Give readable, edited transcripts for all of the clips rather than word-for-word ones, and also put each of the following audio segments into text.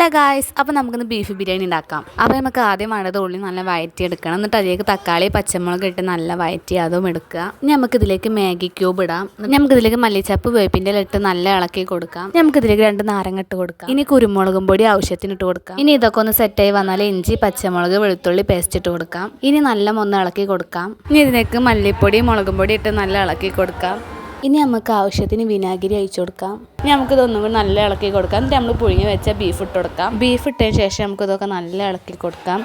Hello guys, അപ്പോൾ നമുക്കിന്ന് beef biryani ഉണ്ടാക്കാം. അപ്പോൾ നമുക്ക് ആദ്യം വേണ്ടത് ഉള്ളി നല്ല വഴറ്റിയെടുക്കണം. എന്നിട്ട് അതിലേക്ക് തക്കാളി പച്ചമുളക് ഇട്ട് നല്ല വഴറ്റി അതും എടുക്കുക. ഇനി നമുക്കിതിലേക്ക് മാഗി ക്യൂബ് ഇടാം. നമുക്കിതിലേക്ക് മല്ലിച്ചപ്പ് വേപ്പിൻ്റെ ഇട്ട് നല്ല ഇളക്കി കൊടുക്കാം. നമുക്കിതിലേക്ക് 2 നാരങ്ങ ഇട്ട് കൊടുക്കാം. ഇനി കുരുമുളകും പൊടി ആവശ്യത്തിന് ഇട്ട് കൊടുക്കാം. ഇനി ഇതൊക്കെ ഒന്ന് സെറ്റായി വന്നാൽ ഇഞ്ചി പച്ചമുളക് വെളുത്തുള്ളി പേസ്റ്റ് ഇട്ട് കൊടുക്കാം. ഇനി നല്ല ഒന്ന് ഇളക്കി കൊടുക്കാം. ഇനി ഇതിലേക്ക് മല്ലിപ്പൊടി മുളകും പൊടി ഇട്ട് നല്ല ഇളക്കി കൊടുക്കാം. ഇനി നമുക്ക് ആവശ്യത്തിന് വിനാഗിരി ഒഴിച്ചു കൊടുക്കാം. ഇനി നമുക്കിതൊന്നും കൂടി നല്ല ഇളക്കി കൊടുക്കാം. എന്നിട്ട് നമ്മൾ പുഴുങ്ങി വെച്ച ബീഫ് ഇട്ട് കൊടുക്കാം. ബീഫ് ഇട്ടതിന് ശേഷം നമുക്കിതൊക്കെ നല്ല ഇളക്കി കൊടുക്കാം.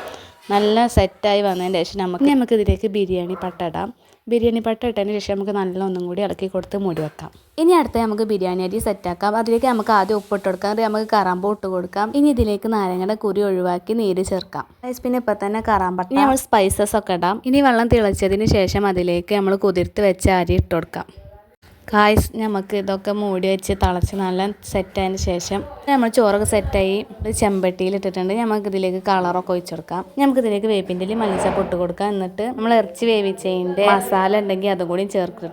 നല്ല സെറ്റായി വന്നതിന് ശേഷം നമുക്കിതിലേക്ക് ബിരിയാണി പട്ട ഇടാം. ബിരിയാണി പട്ട ഇട്ടതിന് ശേഷം നമുക്ക് നല്ല ഒന്നും കൂടി ഇളക്കി കൊടുത്ത് മൂടി വെക്കാം. ഇനി അടുത്ത് നമുക്ക് ബിരിയാണി അരി സെറ്റാക്കാം. അതിലേക്ക് നമുക്ക് ആദ്യം ഉപ്പിട്ട് കൊടുക്കാം. അത് നമുക്ക് കറാമ്പൂ ഇട്ട് കൊടുക്കാം. ഇനി ഇതിലേക്ക് നാരങ്ങയുടെ കുരു ഒഴിവാക്കി നീര് ചേർക്കാം. പിന്നെ ഇപ്പം തന്നെ കറാമ്പട്ട. ഇനി നമ്മൾ സ്പൈസസ് ഒക്കെ ഇടാം. ഇനി വെള്ളം തിളച്ചതിന് ശേഷം അതിലേക്ക് നമ്മൾ കുതിർത്ത് വെച്ച അരി ഇട്ട് കൊടുക്കാം. ഗായ്സ്, നമുക്ക് ഇതൊക്കെ മൂടി വെച്ച് തിളച്ച് നല്ല സെറ്റായതിന് ശേഷം നമ്മൾ ചോറൊക്കെ സെറ്റായി ചെമ്പട്ടിയിൽ ഇട്ടിട്ടുണ്ട്. നമുക്കിതിലേക്ക് കളറൊക്കെ ഒഴിച്ചു കൊടുക്കാം. നമുക്കിതിലേക്ക് വേപ്പിൻ്റെ മല്ലിച്ചപ്പ് ഇട്ട് കൊടുക്കാം. എന്നിട്ട് നമ്മൾ ഇറച്ചി വേവിച്ചതിൻ്റെ മസാല ഉണ്ടെങ്കിൽ അതും കൂടി ചേർത്ത്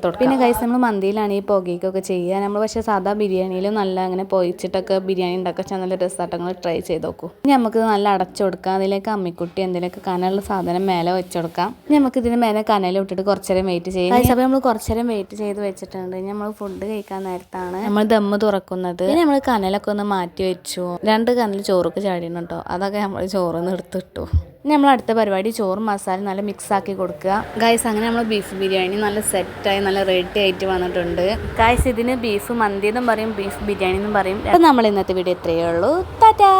കൊടുക്കാം. പിന്നെ ഗായ്സ്, നമ്മൾ മന്തിയിലാണ് ഈ പുകയ്ക്കൊക്കെ ചെയ്യുക. നമ്മൾ പക്ഷേ സാധാ ബിരിയാണിയിലും നല്ല അങ്ങനെ പൊയിച്ചിട്ടൊക്കെ ബിരിയാണി ഉണ്ടാക്കാൻ നല്ല രസമായിട്ടങ്ങൾ ട്രൈ ചെയ്ത് നോക്കൂ. ഇനി നമുക്ക് നല്ല അടച്ചു കൊടുക്കാം. അതിലേക്ക് അമ്മിക്കുട്ടി എന്തെങ്കിലുമൊക്കെ കനലുള്ള സാധനം മേലെ വെച്ച് കൊടുക്കാം. നമുക്കിതിന് മേലെ കനൽ ഇട്ടിട്ട് കുറച്ചേരം വെയിറ്റ് ചെയ്യും. അപ്പോൾ നമ്മൾ കുറച്ചേരം വെയിറ്റ് ചെയ്ത് വെച്ചിട്ടുണ്ട്. നമ്മൾ ഫുഡ് കഴിക്കാൻ നേരത്താണ് നമ്മൾ ദമ്മ് തുറക്കുന്നത്. ഇനി നമ്മൾ കനലൊക്കെ ഒന്ന് മാറ്റി വെച്ചു. 2 കനൽ ചോറൊക്കെ ചാടിയാണ് കേട്ടോ. അതൊക്കെ നമ്മൾ ചോറിന്ന് എടുത്തിട്ടു. ഇനി നമ്മൾ അടുത്ത പരിപാടി ചോറും മസാലയും നല്ല മിക്സ് ആക്കി കൊടുക്കുക. ഗായ്സ്, അങ്ങനെ നമ്മൾ ബീഫ് ബിരിയാണി നല്ല സെറ്റായി നല്ല റെഡി ആയിട്ട് വന്നിട്ടുണ്ട്. ഗായ്സ്, ഇതിന് ബീഫ് മന്തി എന്നും പറയും, ബീഫ് ബിരിയാണി എന്നും പറയും. അപ്പോൾ നമ്മൾ ഇന്നത്തെ വീഡിയോ ഇത്രയേ ഉള്ളൂ. ടാറ്റാ.